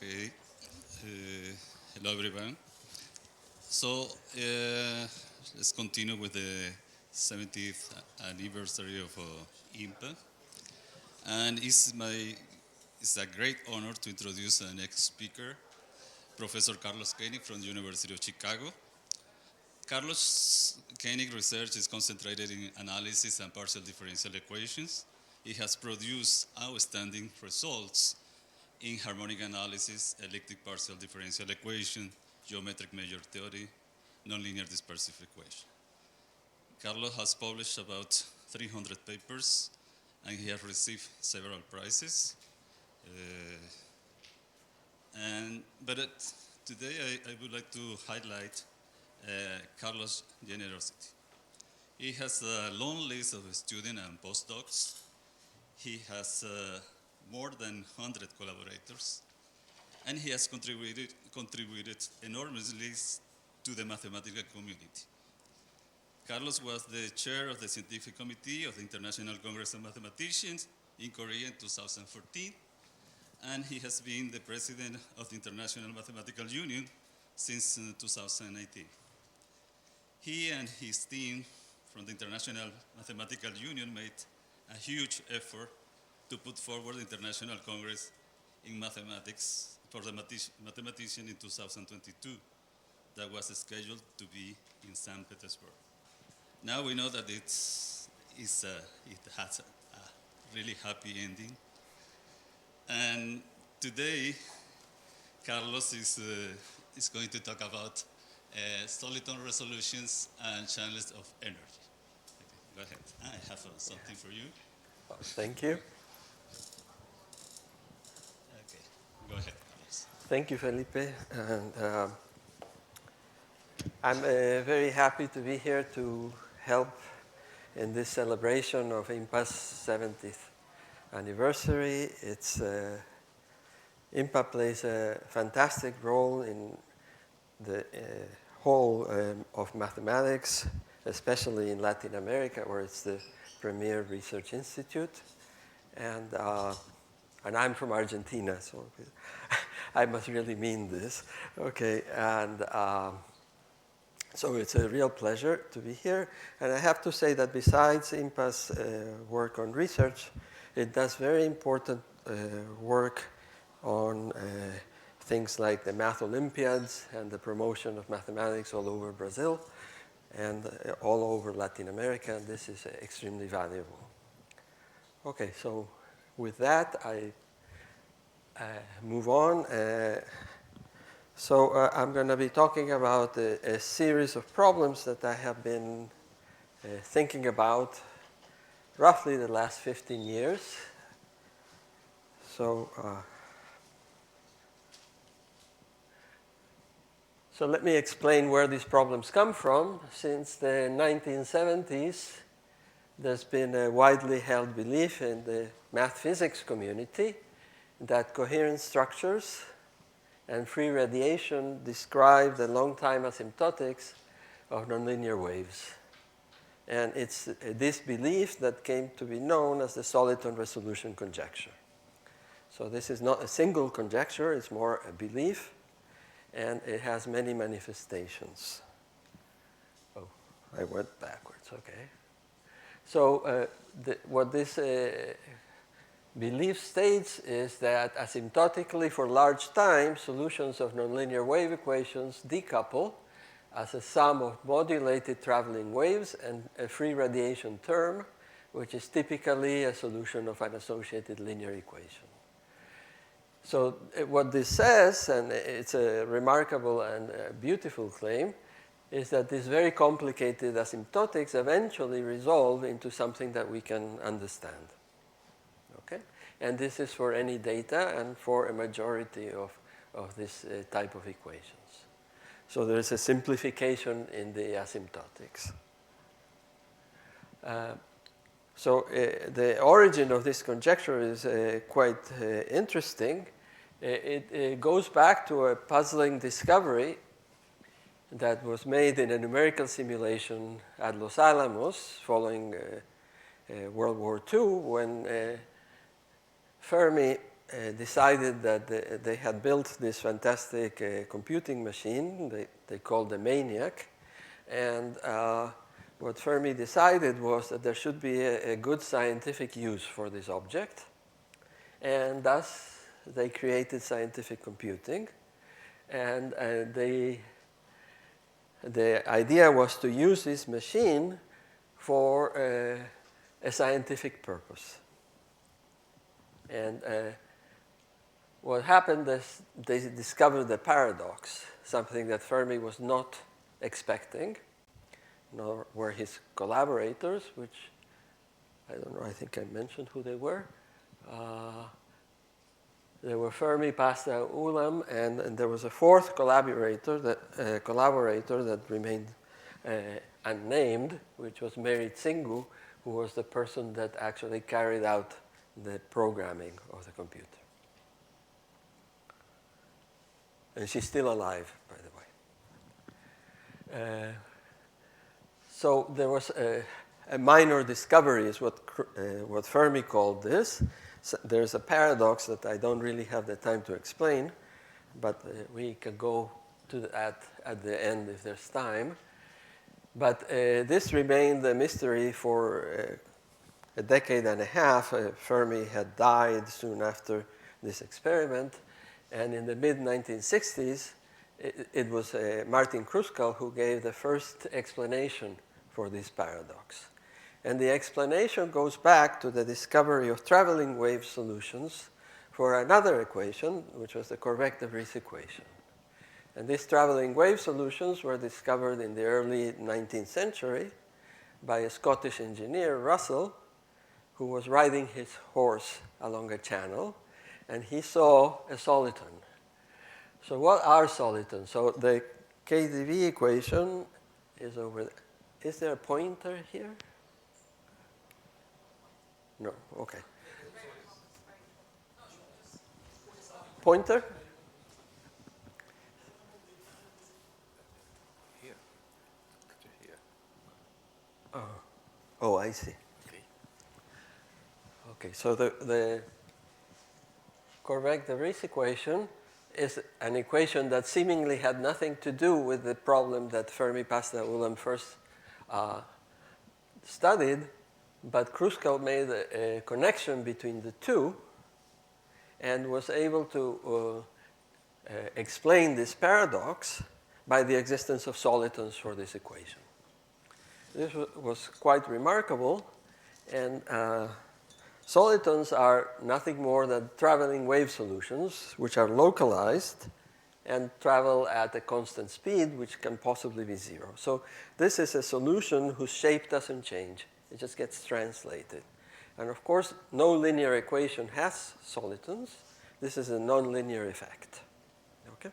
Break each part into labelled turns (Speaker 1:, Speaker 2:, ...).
Speaker 1: Okay. Hello, everyone. So let's continue with the 70th anniversary of IMPA, and it's a great honor to introduce the next speaker, Professor Carlos Kenig from the University of Chicago. Carlos Kenig research is concentrated in analysis and partial differential equations. He has produced outstanding results in harmonic analysis, elliptic partial differential equation, geometric measure theory, nonlinear dispersive equation. Carlos has published about 300 papers, and he has received several prizes. But today I would like to highlight Carlos' generosity. He has a long list of students and postdocs. He has more than 100 collaborators, and he has contributed enormously to the mathematical community. Carlos was the chair of the scientific committee of the International Congress of Mathematicians in Korea in 2014, and he has been the president of the International Mathematical Union since 2019. He and his team from the International Mathematical Union made a huge effort to put forward the International Congress in Mathematics for the mathematician in 2022 that was scheduled to be in St. Petersburg. Now we know that it has a really happy ending. And today, Carlos is going to talk about Soliton resolutions and channels of energy. Okay, go ahead. I have something for you.
Speaker 2: Thank you.
Speaker 1: Okay, go ahead, Carlos.
Speaker 2: Thank you, Felipe. And I'm very happy to be here to help in this celebration of IMPA's 70th anniversary. IMPA plays a fantastic role in the whole of mathematics, especially in Latin America, where it's the premier research institute. And I'm from Argentina, so I must really mean this. Okay, and so it's a real pleasure to be here. And I have to say that besides IMPA's work on research, it does very important work on things like the math olympiads and the promotion of mathematics all over Brazil and all over Latin America. And this is extremely valuable. Okay, so with that, I move on. I'm going to be talking about a series of problems that I have been thinking about roughly the last 15 years. So let me explain where these problems come from. Since the 1970s, there's been a widely held belief in the math physics community that coherent structures and free radiation describe the long-time asymptotics of nonlinear waves. And it's this belief that came to be known as the Soliton resolution conjecture. So this is not a single conjecture, it's more a belief, and it has many manifestations. Oh, I went backwards, okay. So what this belief states is that asymptotically for large time, solutions of nonlinear wave equations decouple as a sum of modulated traveling waves and a free radiation term, which is typically a solution of an associated linear equation. So what this says, and it's a remarkable and beautiful claim, is that these very complicated asymptotics eventually resolve into something that we can understand. Okay? And this is for any data and for a majority of this type of equations. So there's a simplification in the asymptotics. So the origin of this conjecture is quite interesting. It goes back to a puzzling discovery that was made in a numerical simulation at Los Alamos following World War II when Fermi decided that they had built this fantastic computing machine they called the Maniac. And what Fermi decided was that there should be a good scientific use for this object. And thus, they created scientific computing. And the idea was to use this machine for a scientific purpose. And what happened is they discovered a paradox, something that Fermi was not expecting, nor were his collaborators, which I don't know, I think I mentioned who they were. There were Fermi, Pasta, Ulam, and there was a fourth collaborator that remained unnamed, which was Mary Tsingu, who was the person that actually carried out the programming of the computer. And she's still alive, by the way. So there was a minor discovery, is what Fermi called this. So there's a paradox that I don't really have the time to explain, but we can go to that at the end if there's time. But this remained a mystery for a decade and a half. Fermi had died soon after this experiment. And in the mid-1960s, it was Martin Kruskal who gave the first explanation for this paradox. And the explanation goes back to the discovery of traveling wave solutions for another equation, which was the Corvette-de-Vries equation. And these traveling wave solutions were discovered in the early 19th century by a Scottish engineer, Russell, who was riding his horse along a channel, and he saw a soliton. So what are solitons? So the KdV equation is over there. Is there a pointer here? No, okay. Pointer?
Speaker 3: Here. Here.
Speaker 2: Oh, I see. Okay, so the Corvette-de-Vries equation is an equation that seemingly had nothing to do with the problem that Fermi, Pasta, Ulam first studied, but Kruskal made a connection between the two and was able to explain this paradox by the existence of solitons for this equation. This was quite remarkable, and solitons are nothing more than traveling wave solutions, which are localized and travel at a constant speed, which can possibly be zero. So this is a solution whose shape doesn't change. It just gets translated. And of course, no linear equation has solitons. This is a nonlinear effect. Okay?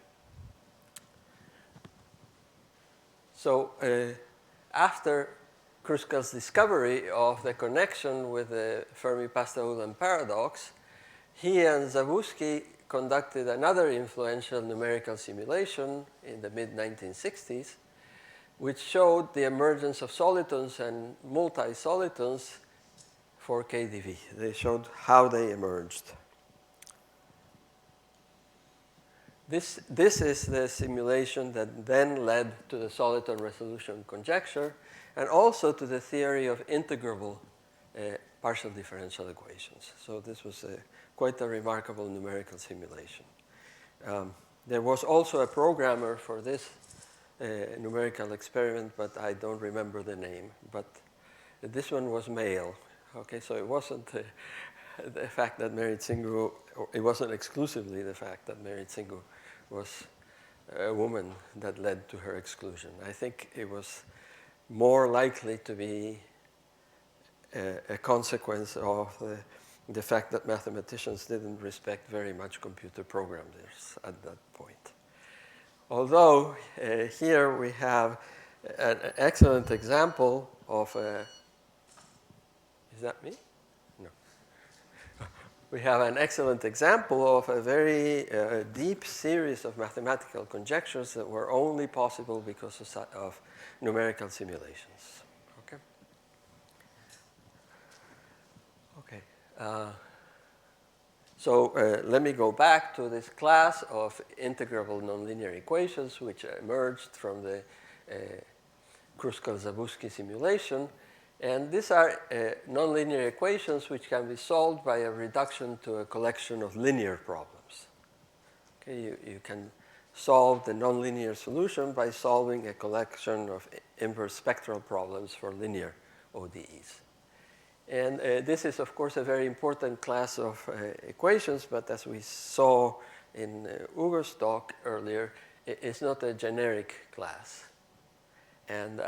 Speaker 2: So after Kruskal's discovery of the connection with the Fermi-Pasta-Ulam paradox, he and Zawuski conducted another influential numerical simulation in the mid-1960s, which showed the emergence of solitons and multi-solitons for KdV. They showed how they emerged. This is the simulation that then led to the soliton resolution conjecture and also to the theory of integrable partial differential equations. So this was quite a remarkable numerical simulation. There was also a programmer for this numerical experiment, but I don't remember the name. But this one was male. Okay, so it wasn't the fact that Mary Tsingu, it wasn't exclusively the fact that Mary Tsingu was a woman that led to her exclusion. I think it was more likely to be a consequence of the fact that mathematicians didn't respect very much computer programmers at that point. Although here we have an excellent example of is that me? No. We have an excellent example of a very deep series of mathematical conjectures that were only possible because of numerical simulations. Okay. Okay. So let me go back to this class of integrable nonlinear equations which emerged from the Kruskal-Zabusky simulation. And these are nonlinear equations which can be solved by a reduction to a collection of linear problems. Okay, you can solve the nonlinear solution by solving a collection of inverse spectral problems for linear ODEs. And this is, of course, a very important class of equations, but as we saw in Ugo's talk earlier, it's not a generic class. And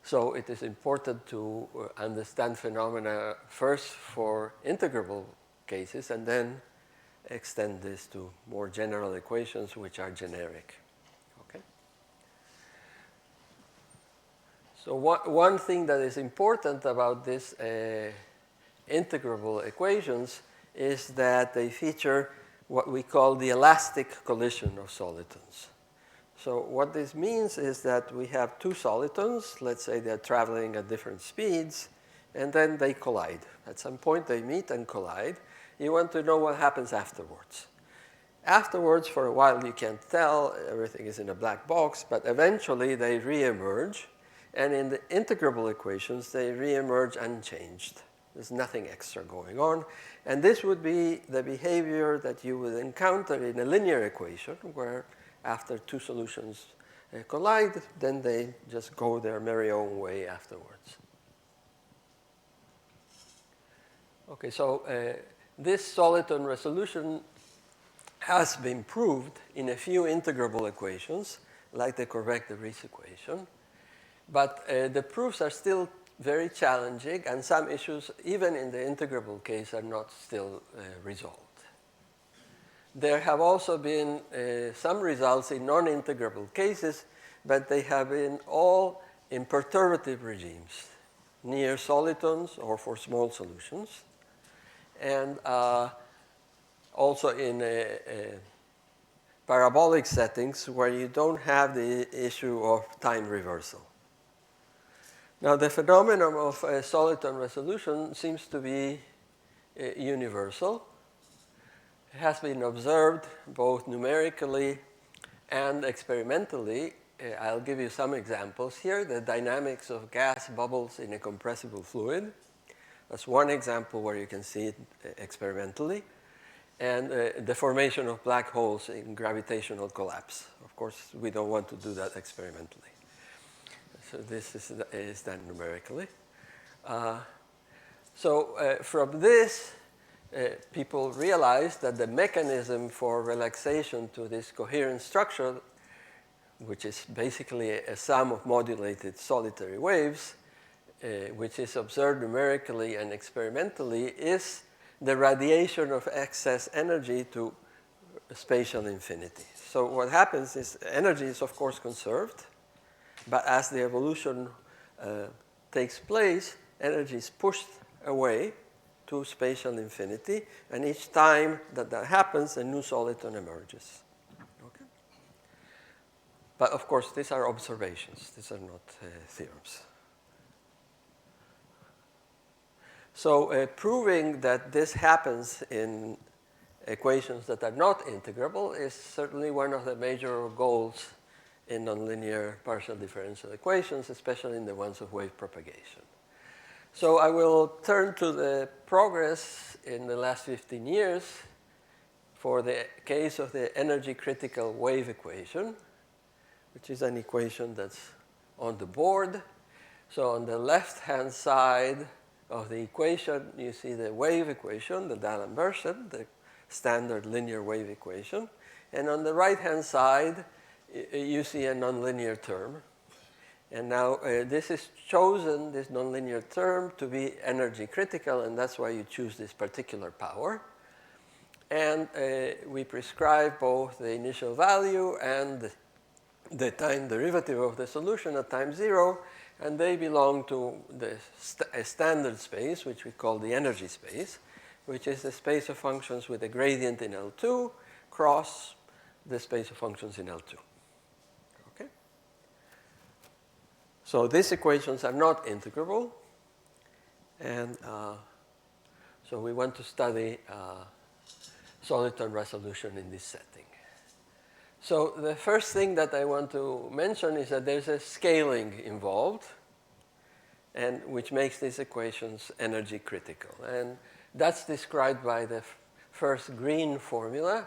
Speaker 2: so it is important to understand phenomena first for integrable cases and then extend this to more general equations which are generic. Okay? So one thing that is important about these integrable equations is that they feature what we call the elastic collision of solitons. So what this means is that we have two solitons. Let's say they're traveling at different speeds, and then they collide. At some point, they meet and collide. You want to know what happens afterwards. Afterwards, for a while, you can't tell. Everything is in a black box. But eventually, they reemerge. And in the integrable equations, they reemerge unchanged. There's nothing extra going on. And this would be the behavior that you would encounter in a linear equation, where after two solutions collide, then they just go their merry own way afterwards. Okay, so this soliton resolution has been proved in a few integrable equations, like the Corvette-de-Vries equation. But the proofs are still very challenging, and some issues, even in the integrable case, are not still resolved. There have also been some results in non-integrable cases, but they have been all in perturbative regimes, near solitons or for small solutions, and also in parabolic settings where you don't have the issue of time reversal. Now, the phenomenon of soliton resolution seems to be universal. It has been observed both numerically and experimentally. I'll give you some examples here. The dynamics of gas bubbles in a compressible fluid. That's one example where you can see it experimentally. And the formation of black holes in gravitational collapse. Of course, we don't want to do that experimentally. So this is done numerically. From this, people realized that the mechanism for relaxation to this coherent structure, which is basically a sum of modulated solitary waves, which is observed numerically and experimentally, is the radiation of excess energy to spatial infinity. So what happens is energy is, of course, conserved, but as the evolution takes place, energy is pushed away to spatial infinity, and each time that happens, a new soliton emerges. Okay? But of course, these are observations. These are not theorems. So proving that this happens in equations that are not integrable is certainly one of the major goals in nonlinear partial differential equations, especially in the ones of wave propagation. So I will turn to the progress in the last 15 years for the case of the energy critical wave equation, which is an equation that's on the board. So on the left-hand side of the equation, you see the wave equation, the D'Alembert, the standard linear wave equation. And on the right-hand side, you see a nonlinear term. And now this is chosen, this nonlinear term, to be energy critical, and that's why you choose this particular power. And we prescribe both the initial value and the time derivative of the solution at time 0, and they belong to a standard space, which we call the energy space, which is the space of functions with a gradient in L2 cross the space of functions in L2. Okay? So these equations are not integrable, and so we want to study soliton resolution in this setting. So the first thing that I want to mention is that there's a scaling involved, and which makes these equations energy critical. And that's described by the first green formula,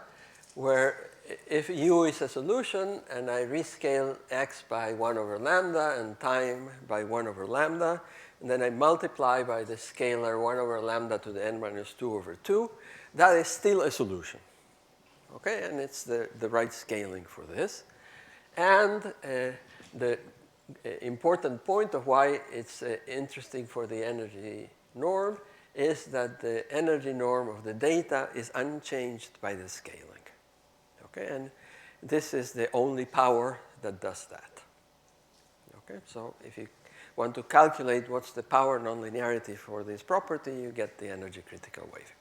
Speaker 2: where if U is a solution and I rescale x by 1 over lambda and time by 1 over lambda, and then I multiply by the scalar 1 over lambda to the n minus 2 over 2, that is still a solution. Okay, and it's the right scaling for this. And the important point of why it's interesting for the energy norm is that the energy norm of the data is unchanged by the scaling. Okay, and this is the only power that does that. Okay, so if you want to calculate what's the power nonlinearity for this property, you get the energy critical wave equation.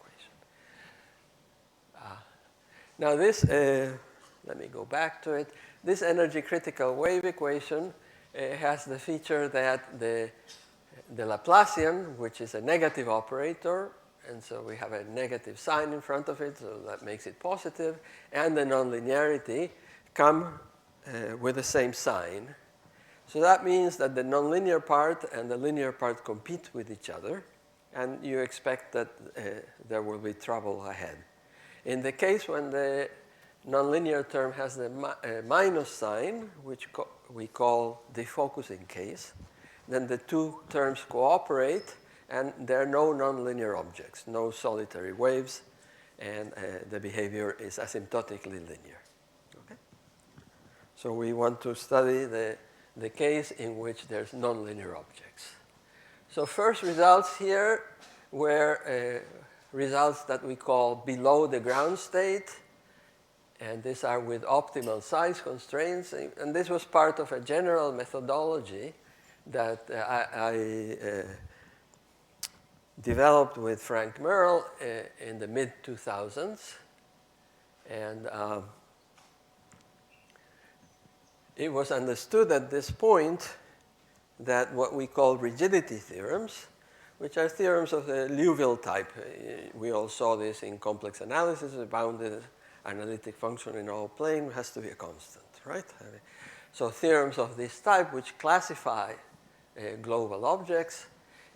Speaker 2: Now this, let me go back to it. This energy critical wave equation has the feature that the Laplacian, which is a negative operator, and so we have a negative sign in front of it, so that makes it positive, and the nonlinearity come with the same sign. So that means that the nonlinear part and the linear part compete with each other, and you expect that there will be trouble ahead. In the case when the nonlinear term has the minus sign, which we call defocusing case, then the two terms cooperate, and there are no nonlinear objects, no solitary waves, and the behavior is asymptotically linear. Okay? So we want to study the case in which there's nonlinear objects. So first results here were results that we call below the ground state, and these are with optimal size constraints, and this was part of a general methodology that I developed with Frank Merle in the mid-2000s. And it was understood at this point that what we call rigidity theorems, which are theorems of the Liouville type. We all saw this in complex analysis. A bounded analytic function in all plane has to be a constant, right? So theorems of this type which classify global objects.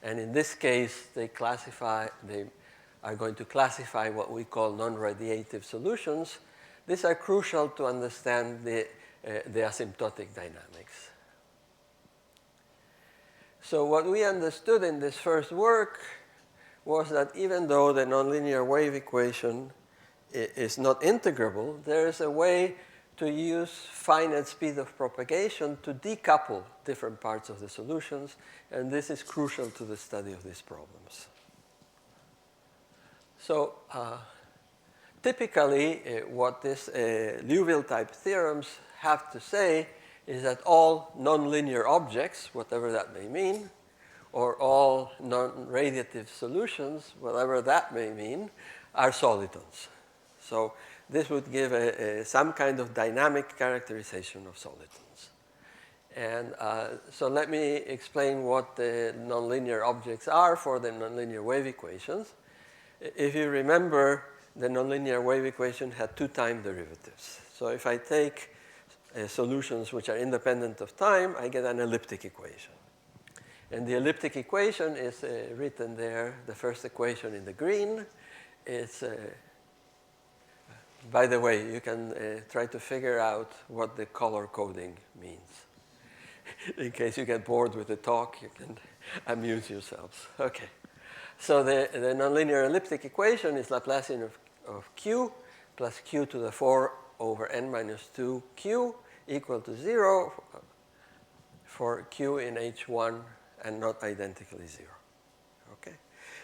Speaker 2: And in this case, they are going to classify what we call non-radiative solutions. These are crucial to understand the asymptotic dynamics. So what we understood in this first work was that even though the nonlinear wave equation is not integrable, there is a way to use finite speed of propagation to decouple different parts of the solutions, and this is crucial to the study of these problems. So typically, what these Liouville type theorems have to say is that all nonlinear objects, whatever that may mean, or all non-radiative solutions, whatever that may mean, are solitons. So this would give some kind of dynamic characterization of solitons. And so let me explain what the nonlinear objects are for the nonlinear wave equations. If you remember, the nonlinear wave equation had two time derivatives. So if I take solutions which are independent of time, I get an elliptic equation. And the elliptic equation is written there, the first equation in the green. It's, by the way, you can try to figure out what the color coding means. In case you get bored with the talk, you can amuse yourselves. Okay. So the nonlinear elliptic equation is Laplacian of q plus q to the 4 over n minus 2q equal to 0 for q in H1 and not identically 0. Okay?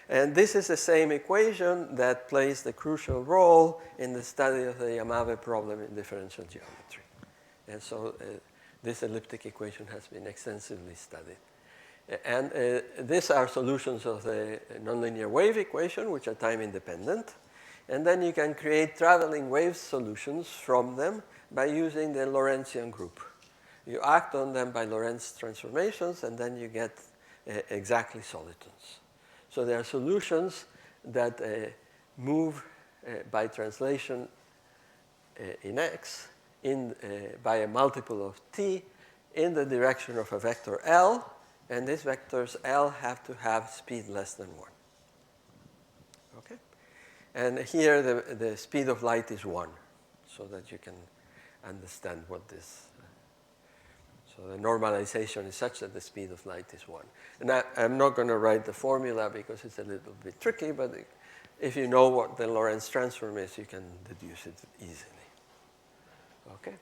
Speaker 2: And this is the same equation that plays the crucial role in the study of the Yamabe problem in differential geometry. And so this elliptic equation has been extensively studied. And these are solutions of the nonlinear wave equation, which are time independent. And then you can create traveling wave solutions from them by using the Lorentzian group. You act on them by Lorentz transformations, and then you get exactly solitons. So there are solutions that move by translation in x by a multiple of t in the direction of a vector L, and these vectors L have to have speed less than 1. Okay? And here the speed of light is 1, so that you can understand what this. So the normalization is such that the speed of light is 1. And I'm not going to write the formula because it's a little bit tricky, but if you know what the Lorentz transform is, you can deduce it easily. Okay?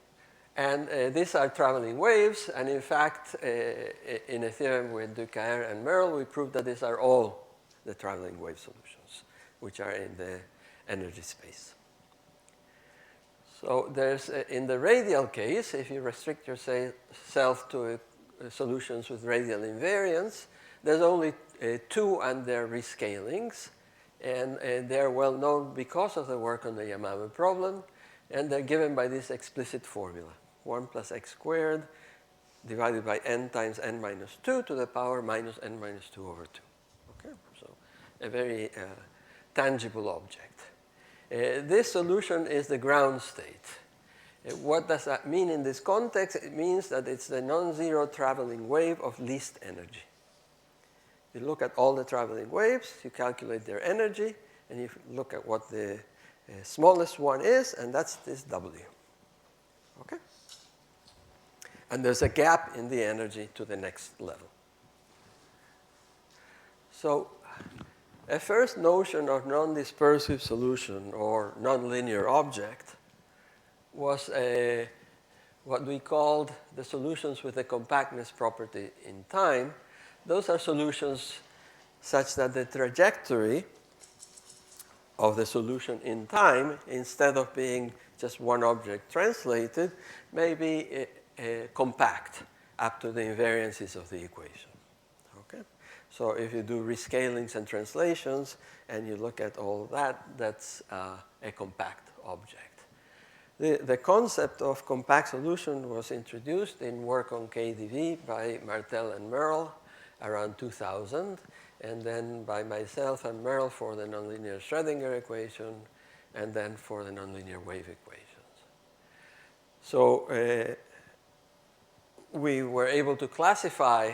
Speaker 2: And these are traveling waves, and in fact, in a theorem with Ducaer and Merle, we proved that these are all the traveling wave solutions, which are in the energy space. So there's, in the radial case, if you restrict yourself to solutions with radial invariance, there's only 2 and their rescalings, and they're well known because of the work on the Yamamoto problem, and they're given by this explicit formula, 1 plus x squared divided by n times n minus 2 to the power minus n minus 2 over 2. Okay? So a very tangible object. This solution is the ground state. What does that mean in this context? It means that it's the non-zero traveling wave of least energy. You look at all the traveling waves, you calculate their energy, and you look at what the smallest one is, and that's this W. Okay? And there's a gap in the energy to the next level. So a first notion of non-dispersive solution or nonlinear object was what we called the solutions with the compactness property in time. Those are solutions such that the trajectory of the solution in time, instead of being just one object translated, may be compact up to the invariances of the equation. Okay? So if you do rescalings and translations and you look at all that, that's a compact object. The concept of compact solution was introduced in work on KdV by Martel and Merle around 2000, and then by myself and Merle for the nonlinear Schrödinger equation, and then for the nonlinear wave equations. So we were able to classify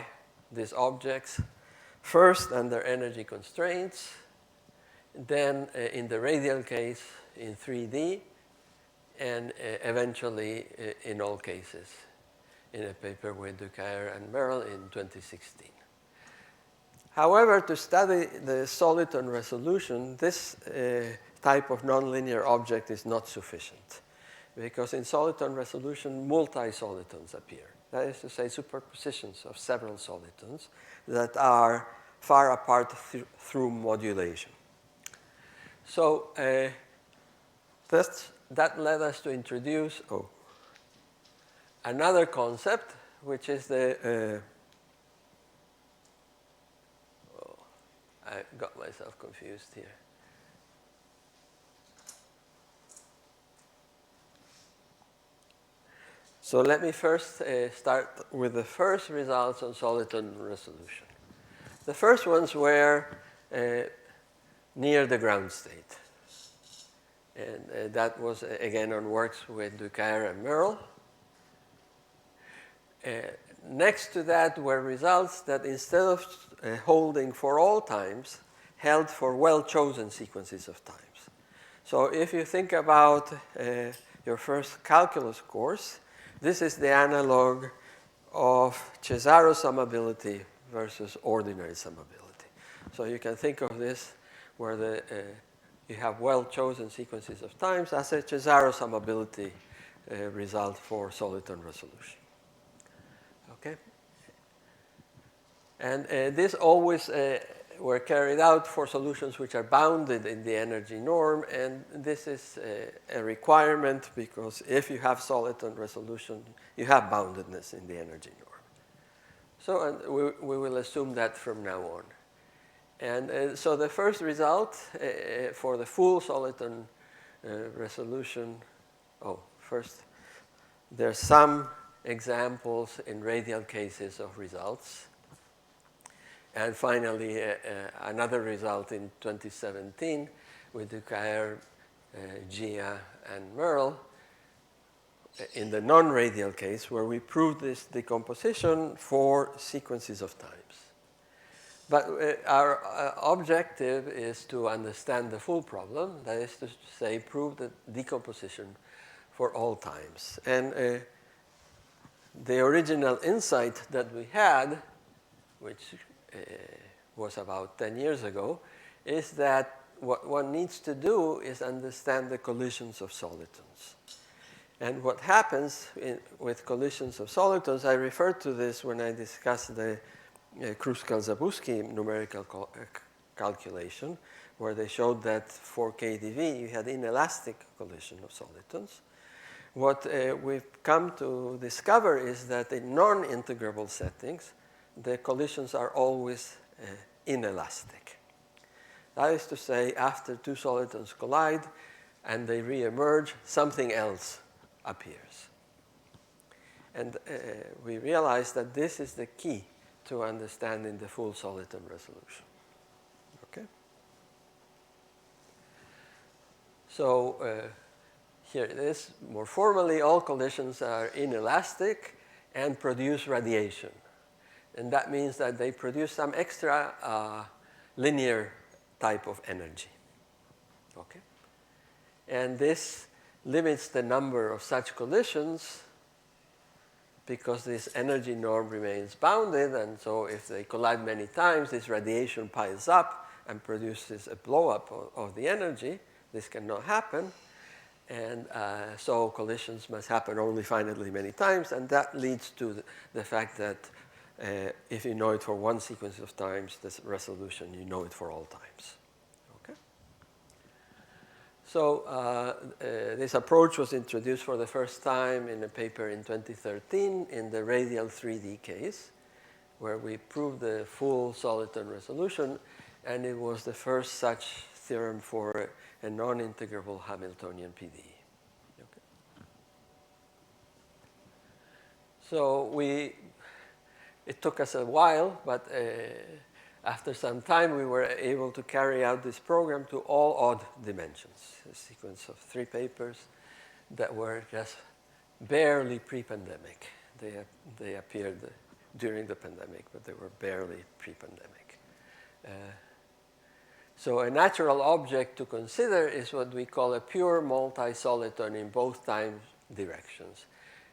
Speaker 2: these objects first under energy constraints, then in the radial case in 3D, and eventually in all cases in a paper with Ducaer and Merle in 2016. However, to study the soliton resolution, this type of nonlinear object is not sufficient, because in soliton resolution, multi-solitons appear. That is to say, superpositions of several solitons that are far apart through modulation. So that led us to introduce another concept, which is the I got myself confused here. So let me first start with the first results on soliton resolution. The first ones were near the ground state. And that was, again, on works with Ducaer and Merle. Next to that were results that instead of holding for all times, held for well-chosen sequences of times. So if you think about your first calculus course, this is the analog of Cesaro summability versus ordinary summability. So you can think of this where you have well-chosen sequences of times as a Cesaro summability result for soliton resolution. Okay? And this always were carried out for solutions which are bounded in the energy norm, and this is a requirement because if you have soliton resolution, you have boundedness in the energy norm. So we will assume that from now on. And so the first result for the full soliton resolution, first, there's some examples in radial cases of results. And finally, another result in 2017 with Ducaer Gia and Merle, in the non-radial case, where we proved this decomposition for sequences of times. But our objective is to understand the full problem, that is to say, prove the decomposition for all times. And the original insight that we had, which was about 10 years ago, is that what one needs to do is understand the collisions of solitons. And what happens with collisions of solitons, I referred to this when I discussed the Kruskal-Zabusky numerical calculation, where they showed that for KdV you had inelastic collision of solitons. What we've come to discover is that in non-integrable settings, the collisions are always inelastic. That is to say, after two solitons collide and they re-emerge, something else appears. And we realize that this is the key to understanding the full soliton resolution. Okay? So here it is. More formally, all collisions are inelastic and produce radiation. And that means that they produce some extra linear type of energy. Okay? And this limits the number of such collisions because this energy norm remains bounded, and so if they collide many times, this radiation piles up and produces a blow-up of the energy. This cannot happen, and so collisions must happen only finitely many times, and that leads to the fact that if you know it for one sequence of times, this resolution, you know it for all times. Okay? So this approach was introduced for the first time in a paper in 2013 in the radial 3D case, where we proved the full soliton resolution, and it was the first such theorem for a non-integrable Hamiltonian PDE. Okay. So it took us a while, but after some time, we were able to carry out this program to all odd dimensions, a sequence of 3 papers that were just barely pre-pandemic. They appeared during the pandemic, but they were barely pre-pandemic. So a natural object to consider is what we call a pure multi-soliton in both time directions.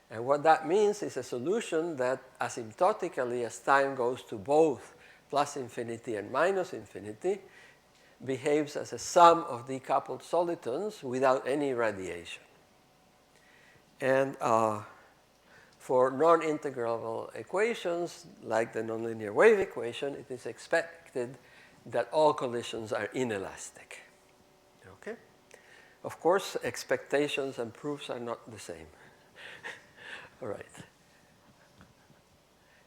Speaker 2: And what that means is a solution that asymptotically, as time goes to both plus infinity and minus infinity, behaves as a sum of decoupled solitons without any radiation. And for non-integrable equations, like the nonlinear wave equation, it is expected that all collisions are inelastic. Okay? Of course, expectations and proofs are not the same. All right.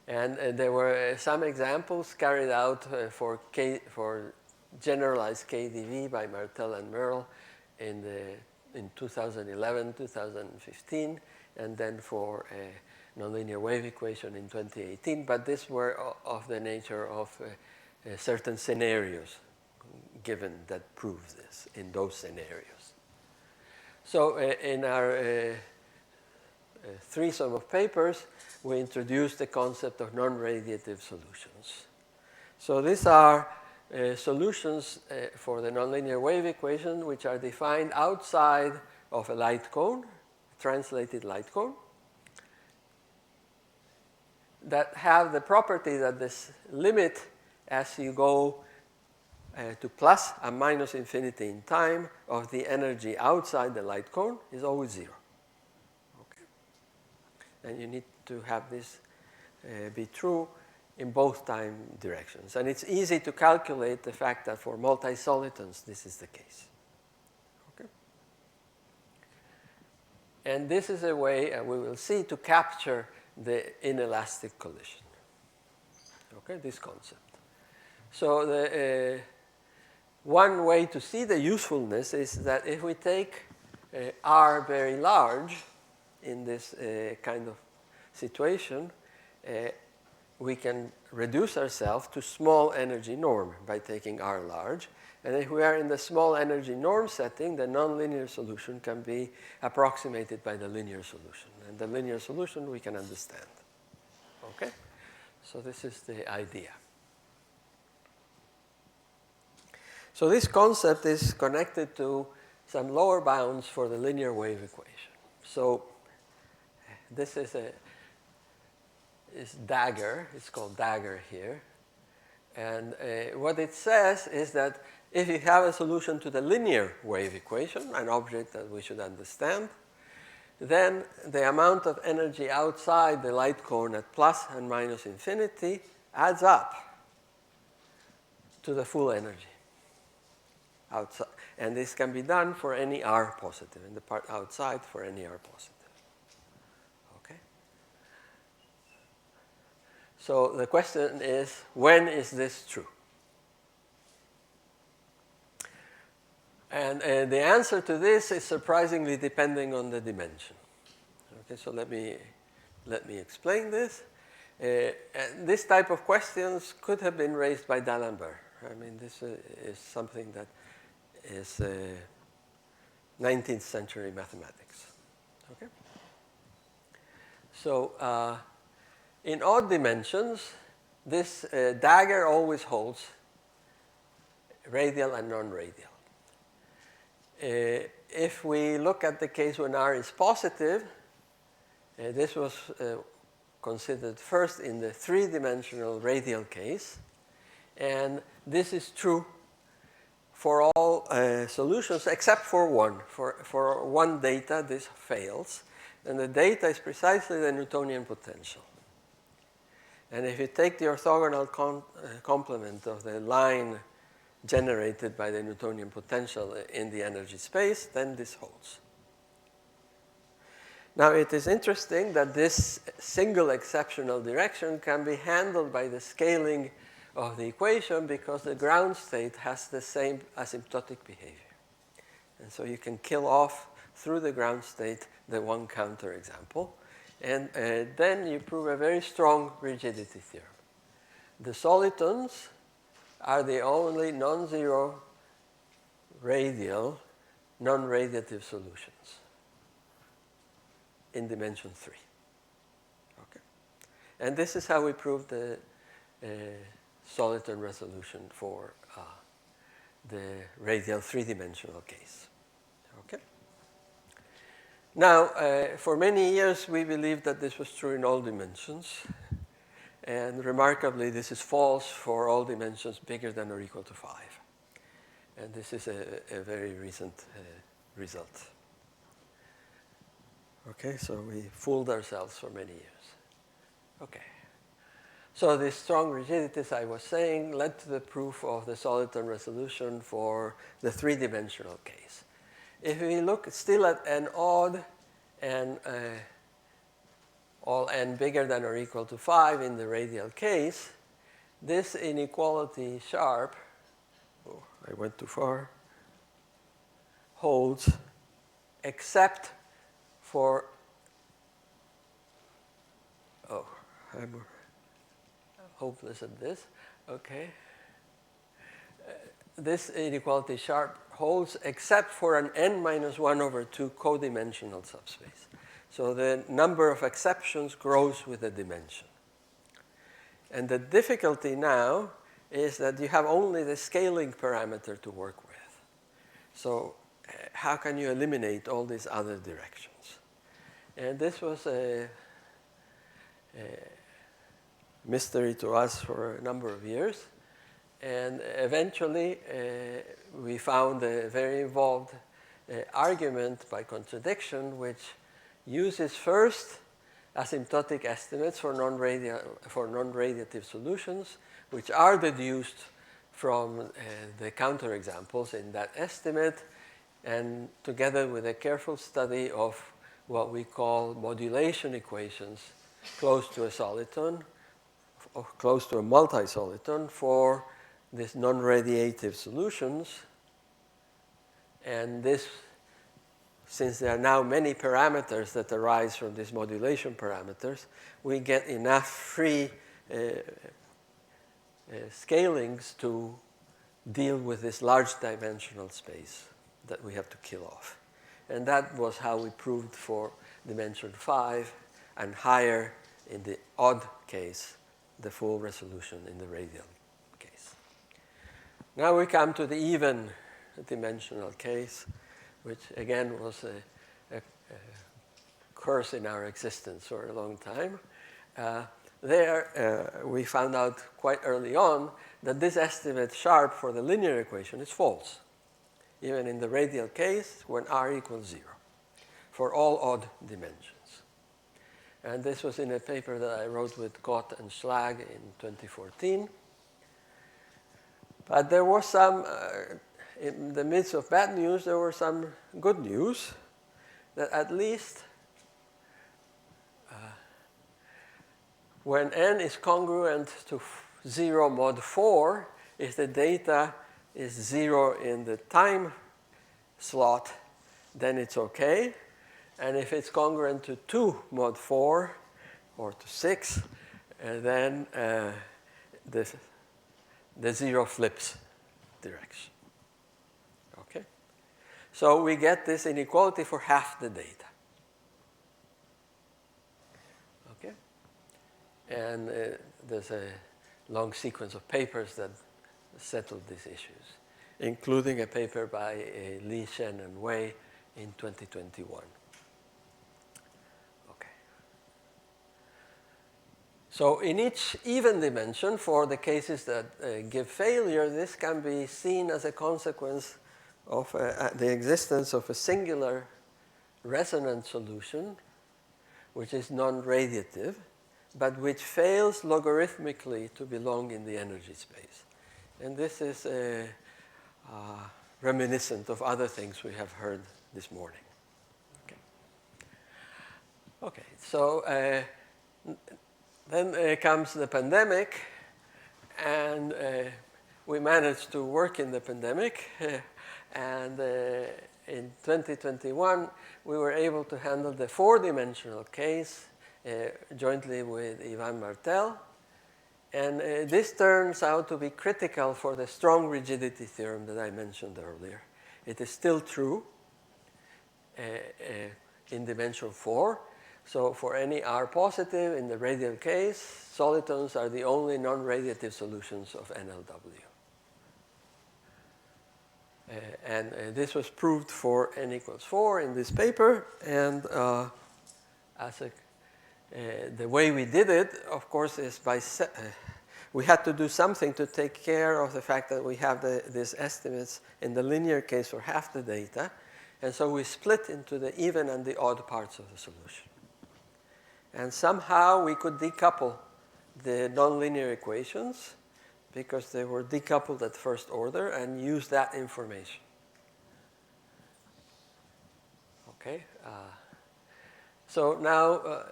Speaker 2: And there were some examples carried out for generalized KdV by Martel and Merle in 2011, 2015, and then for a nonlinear wave equation in 2018. But these were of the nature of certain scenarios given that prove this in those scenarios. So in our threesome of papers, we introduced the concept of non-radiative solutions. So these are solutions for the nonlinear wave equation which are defined outside of a light cone, translated light cone, that have the property that this limit as you go to plus and minus infinity in time of the energy outside the light cone is always 0. Okay? And you need to have this be true in both time directions. And it's easy to calculate the fact that for multi-solitons, this is the case. Okay? And this is a way, and we will see, to capture the inelastic collision. Okay, this concept. So the one way to see the usefulness is that if we take R very large in this kind of situation, we can reduce ourselves to small energy norm by taking R large. And if we are in the small energy norm setting, the nonlinear solution can be approximated by the linear solution. And the linear solution we can understand. Okay? So this is the idea. So this concept is connected to some lower bounds for the linear wave equation. So this is dagger. It's called dagger here. And what it says is that if you have a solution to the linear wave equation, an object that we should understand, then the amount of energy outside the light cone at plus and minus infinity adds up to the full energy outside. And this can be done for any r positive, in the part outside for any r positive. Okay? So the question is, when is this true? And the answer to this is surprisingly depending on the dimension. Okay, so let me explain this. And this type of questions could have been raised by D'Alembert. I mean, this is something that is 19th century mathematics. Okay? So in odd dimensions, this dagger always holds radial and non-radial. If we look at the case when r is positive, this was considered first in the three-dimensional radial case. And this is true for all solutions except for one. For one data, this fails. And the data is precisely the Newtonian potential. And if you take the orthogonal complement of the line generated by the Newtonian potential in the energy space, then this holds. Now, it is interesting that this single exceptional direction can be handled by the scaling of the equation because the ground state has the same asymptotic behavior. And so you can kill off through the ground state the one counterexample. And then you prove a very strong rigidity theorem. The solitons are the only non-zero radial, non-radiative solutions in dimension 3. Okay. And this is how we prove the Soliton resolution for the radial three-dimensional case. Okay. Now, for many years, we believed that this was true in all dimensions. And remarkably, this is false for all dimensions bigger than or equal to 5. And this is a very recent result. Okay, so we fooled ourselves for many years. Okay. So this strong rigidity, as I was saying, led to the proof of the Soliton resolution for the three-dimensional case. If we look still at n odd and all n bigger than or equal to 5 in the radial case, this inequality sharp, oh, I went too far, holds except for, oh, I'm hopeless at this, okay. This inequality sharp holds except for an n minus 1 over 2 codimensional subspace. So the number of exceptions grows with the dimension. And the difficulty now is that you have only the scaling parameter to work with. So how can you eliminate all these other directions? And this was a mystery to us for a number of years. And eventually, we found a very involved argument by contradiction, which uses first asymptotic estimates for non-radiative solutions, which are deduced from the counterexamples in that estimate, and together with a careful study of what we call modulation equations close to a soliton, or close to a multi-soliton for these non-radiative solutions. And this, since there are now many parameters that arise from these modulation parameters, we get enough free scalings to deal with this large dimensional space that we have to kill off. And that was how we proved for dimension 5 and higher in the odd case, the full resolution in the radial case. Now we come to the even dimensional case, which again was a curse in our existence for a long time. There, we found out quite early on that this estimate sharp for the linear equation is false, even in the radial case when r equals 0, for all odd dimensions. And this was in a paper that I wrote with Gott and Schlag in 2014. But there was some, in the midst of bad news, there were some good news that at least when n is congruent to 0 mod 4, if the data is 0 in the time slot, then it's okay. And if it's congruent to 2 mod 4 or to 6, then the 0 flips direction. Okay? So we get this inequality for half the data. Okay? And there's a long sequence of papers that settled these issues, including a paper by Li, Shen, and Wei in 2021. Okay. So in each even dimension, for the cases that give failure, this can be seen as a consequence of the existence of a singular resonant solution, which is non-radiative, but which fails logarithmically to belong in the energy space. And this is reminiscent of other things we have heard this morning. Okay, so then comes the pandemic, and we managed to work in the pandemic. And in 2021, we were able to handle the 4-dimensional case jointly with Ivan Martel. And this turns out to be critical for the strong rigidity theorem that I mentioned earlier. It is still true in dimension 4. So for any R positive in the radial case, solitons are the only non-radiative solutions of NLW. And this was proved for n equals 4 in this paper. And the way we did it, of course, is by we had to do something to take care of the fact that we have these estimates in the linear case for half the data. And so we split into the even and the odd parts of the solution. And somehow we could decouple the nonlinear equations because they were decoupled at first order and use that information. Okay. So now,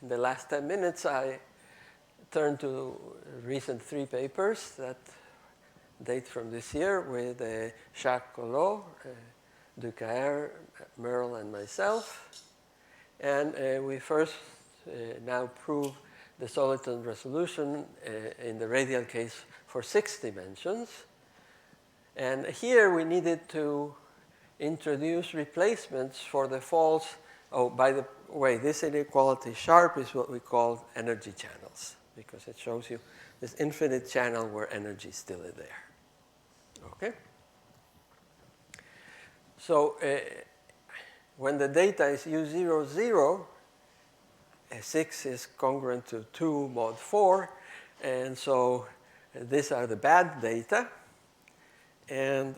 Speaker 2: in the last 10 minutes, I turn to recent 3 papers that date from this year with Jacques Collot, Ducaer, Merle, and myself. And we first now prove the Soliton resolution in the radial case for 6 dimensions. And here we needed to introduce replacements for the false. Oh, by the way, this inequality sharp is what we call energy channels, because it shows you this infinite channel where energy is still there. Okay? So when the data is U0, 0, 6 is congruent to 2 mod 4, and so these are the bad data. And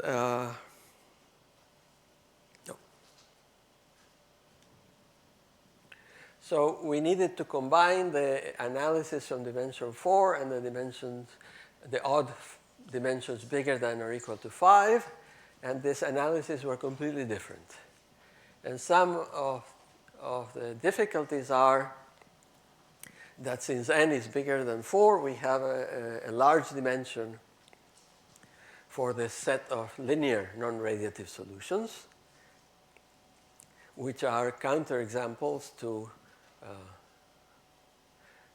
Speaker 2: so we needed to combine the analysis from dimension 4 and the odd dimensions bigger than or equal to 5, and this analysis were completely different. And some of the difficulties are that since n is bigger than 4, we have a large dimension for the set of linear non-radiative solutions, which are counterexamples to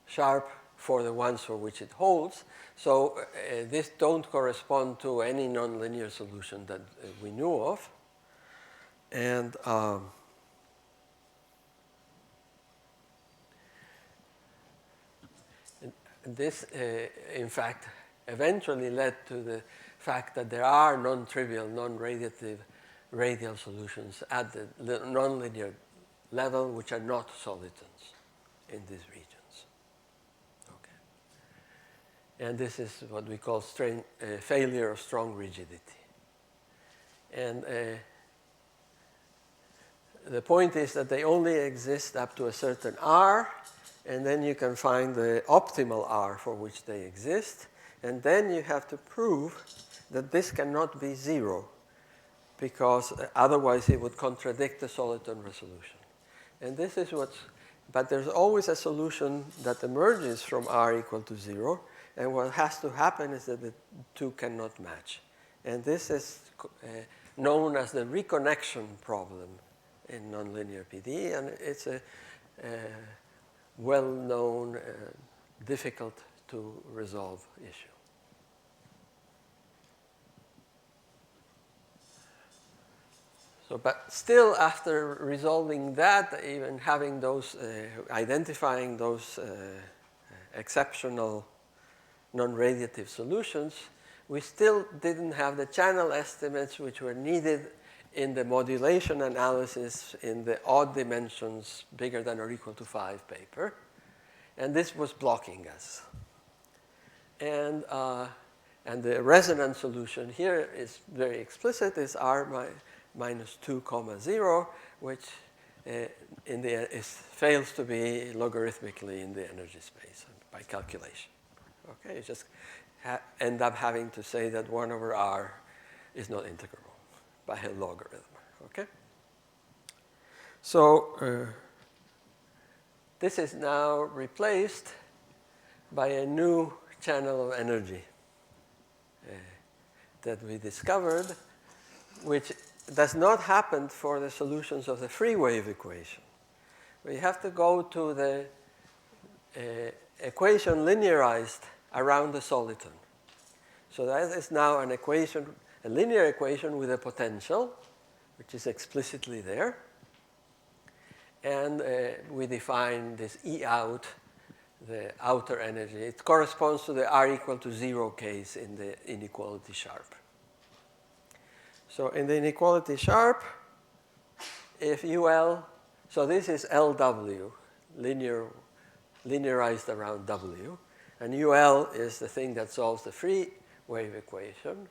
Speaker 2: sharp for the ones for which it holds. So this don't correspond to any nonlinear solution that we knew of. And this, in fact, eventually led to the fact that there are non-trivial, non-radiative radial solutions at the nonlinear level which are not solitons in these regions. Okay. And this is what we call failure of strong rigidity. And the point is that they only exist up to a certain R, and then you can find the optimal R for which they exist, and then you have to prove that this cannot be zero, because otherwise it would contradict the Soliton resolution. And this is but there's always a solution that emerges from R equal to 0, and what has to happen is that the two cannot match. And this is known as the reconnection problem in nonlinear PD, and it's a well-known, difficult to resolve issue. So, but still, after resolving that, even having those, identifying those exceptional non-radiative solutions, we still didn't have the channel estimates which were needed in the modulation analysis in the odd dimensions bigger than or equal to 5 paper. And this was blocking us. And the resonant solution here is very explicit, is R minus 2 comma 0, which fails to be logarithmically in the energy space by calculation. Okay, you just end up having to say that 1 over R is not integrable by a logarithm. Okay, so this is now replaced by a new channel of energy that we discovered, which does not happen for the solutions of the free wave equation. We have to go to the equation linearized around the soliton. So that is now an equation, a linear equation with a potential, which is explicitly there. And we define this E out, the outer energy. It corresponds to the R equal to 0 case in the inequality sharp. So in the inequality sharp, if UL, so this is LW, linearized around W, and UL is the thing that solves the free wave equation.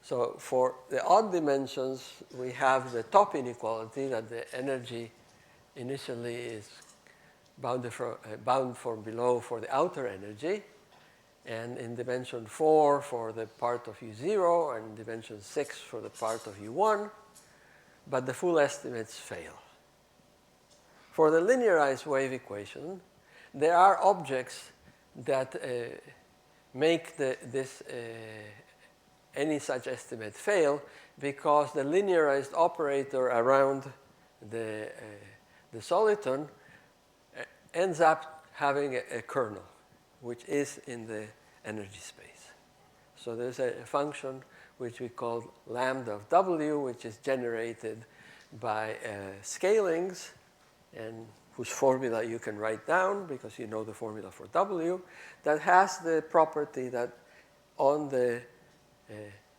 Speaker 2: So for the odd dimensions, we have the top inequality that the energy initially is bound from below for the outer energy, and in dimension 4 for the part of U0, and dimension 6 for the part of U1, but the full estimates fail. For the linearized wave equation, there are objects that make any such estimate fail, because the linearized operator around the soliton ends up having a kernel, which is in the energy space. So there's a function which we call lambda of W, which is generated by scalings, and whose formula you can write down because you know the formula for W, that has the property that on the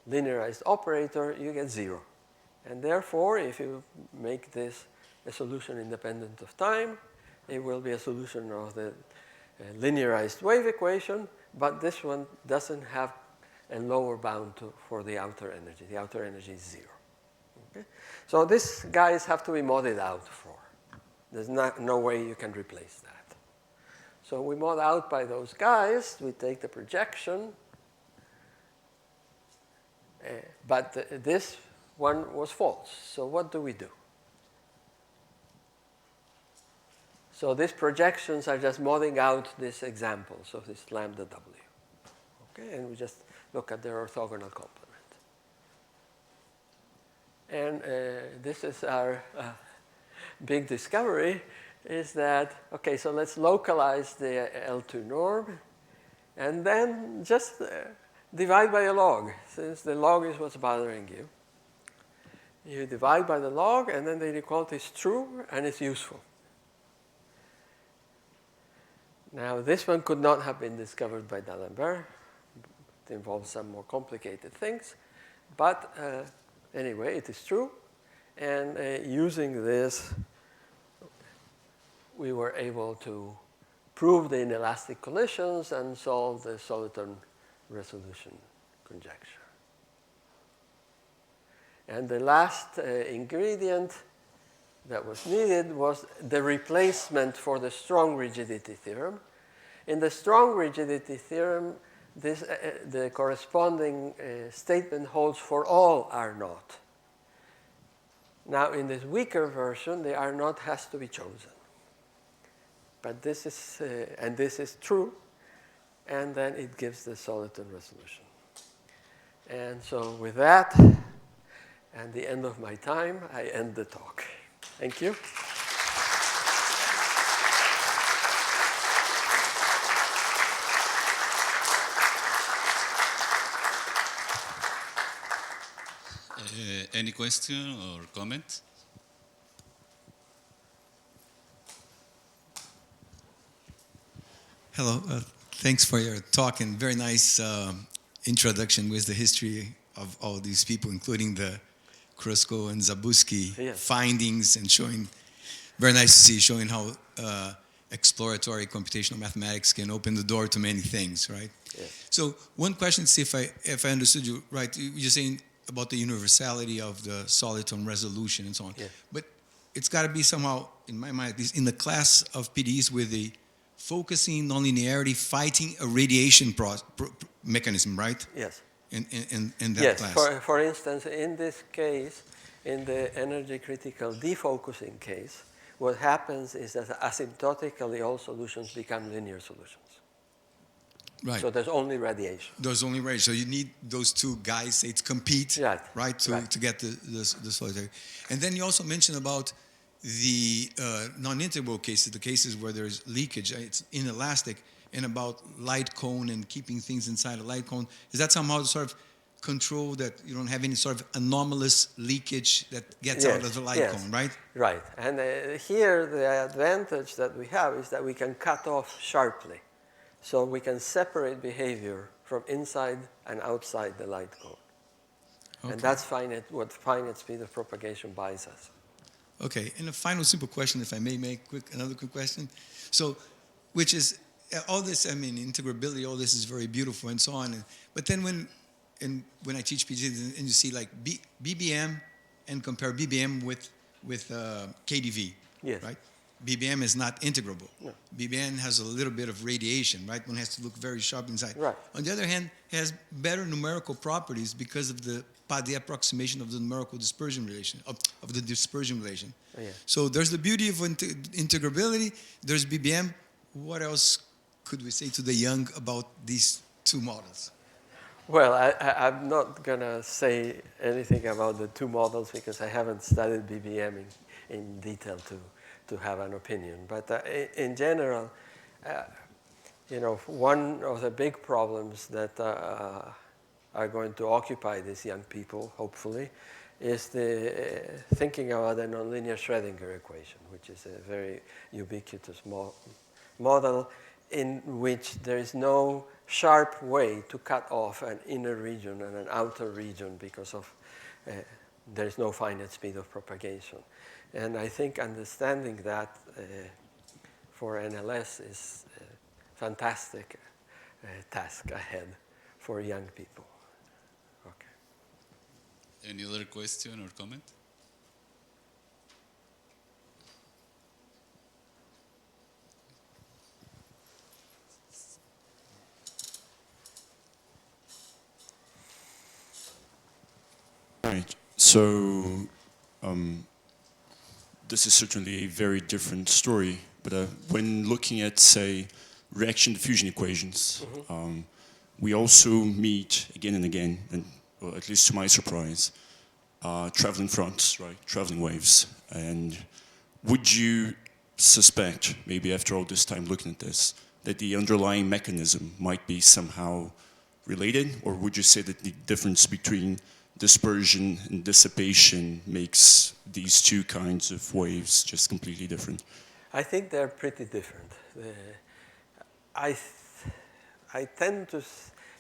Speaker 2: linearized operator you get 0. And therefore, if you make this a solution independent of time, it will be a solution of the linearized wave equation, but this one doesn't have a lower bound for the outer energy. The outer energy is 0. Okay? So these guys have to be modded out for. There's no way you can replace that. So we mod out by those guys. We take the projection. But this one was false. So what do we do? So these projections are just modding out these examples of this lambda W. Okay, and we just look at their orthogonal complement. And this is our big discovery. is that, okay, so let's localize the L2 norm, and then just divide by a log, since the log is what's bothering you. You divide by the log, and then the inequality is true, and it's useful. Now, this one could not have been discovered by D'Alembert. It involves some more complicated things. But anyway, it is true. And using this, we were able to prove the inelastic collisions and solve the Soliton resolution conjecture. And the last ingredient that was needed was the replacement for the strong rigidity theorem. In the strong rigidity theorem, the corresponding statement holds for all R naught. Now, in this weaker version, the R naught has to be chosen. But this is, and this is true, and then it gives the Soliton resolution. And so with that, and the end of my time, I end the talk. Thank you.
Speaker 1: Any question or comment?
Speaker 4: Hello. Thanks for your talk and very nice introduction with the history of all these people, including the Krusko and Zabusky findings, and showing, very nice to see, showing how exploratory computational mathematics can open the door to many things, right?
Speaker 2: Yes.
Speaker 4: So one question, to see if I understood you right, you're saying about the universality of the Soliton resolution and so on.
Speaker 2: Yeah.
Speaker 4: But it's got to be somehow, in my mind, at least in the class of PDEs with the focusing nonlinearity, fighting a radiation mechanism, right?
Speaker 2: Yes.
Speaker 4: In that
Speaker 2: yes.
Speaker 4: class.
Speaker 2: For instance, in this case, in the energy critical defocusing case, what happens is that asymptotically all solutions become linear solutions.
Speaker 4: Right.
Speaker 2: So there's only radiation.
Speaker 4: There's only radiation. So you need those two guys, say, to compete, right, to get the solitary. And then you also mentioned about the non-integrable cases, the cases where there's leakage, it's inelastic, and about light cone and keeping things inside a light cone. Is that somehow sort of control that you don't have any sort of anomalous leakage that gets out of the light cone, right?
Speaker 2: Right. And here the advantage that we have is that we can cut off sharply. So we can separate behavior from inside and outside the light cone. Okay. And that's what finite speed of propagation buys us.
Speaker 4: Okay, and a final simple question, if I may make another quick question. So, which is, all this, I mean, integrability, all this is very beautiful and so on. But then when I teach PhDs and you see like BBM and compare BBM with KDV,
Speaker 2: yes.
Speaker 4: right? BBM is not integrable.
Speaker 2: No.
Speaker 4: BBM has a little bit of radiation, right? One has to look very sharp inside.
Speaker 2: Right.
Speaker 4: On the other hand, it has better numerical properties because of the approximation of the numerical dispersion relation, of the dispersion relation.
Speaker 2: Oh, yeah.
Speaker 4: So there's the beauty of integrability, there's BBM. What else could we say to the young about these two models?
Speaker 2: Well, I'm not going to say anything about the two models because I haven't studied BBM in detail to have an opinion. But in general, one of the big problems that are going to occupy these young people, hopefully, is the thinking about the nonlinear Schrödinger equation, which is a very ubiquitous model in which there is no sharp way to cut off an inner region and an outer region because of there is no finite speed of propagation. And I think understanding that for NLS is a fantastic task ahead for young people. Okay.
Speaker 1: Any other question or comment?
Speaker 5: Right. So this is certainly a very different story, but when looking at, say, reaction diffusion equations, we also meet again and again, and well, at least to my surprise, traveling fronts, right? Traveling waves. And would you suspect, maybe after all this time looking at this, that the underlying mechanism might be somehow related? Or would you say that the difference between dispersion and dissipation makes these two kinds of waves just completely different?
Speaker 2: I think they're pretty different. I tend to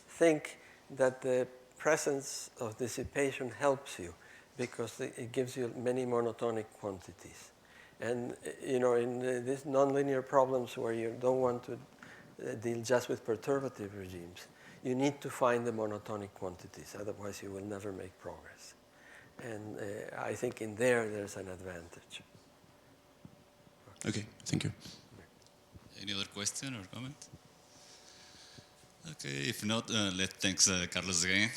Speaker 2: think that the presence of dissipation helps you because it gives you many monotonic quantities. And in these nonlinear problems where you don't want to deal just with perturbative regimes, you need to find the monotonic quantities, otherwise you will never make progress. And I think in there's an advantage.
Speaker 5: Okay, thank you.
Speaker 1: Any other question or comment? Okay, if not, let's thank Carlos again.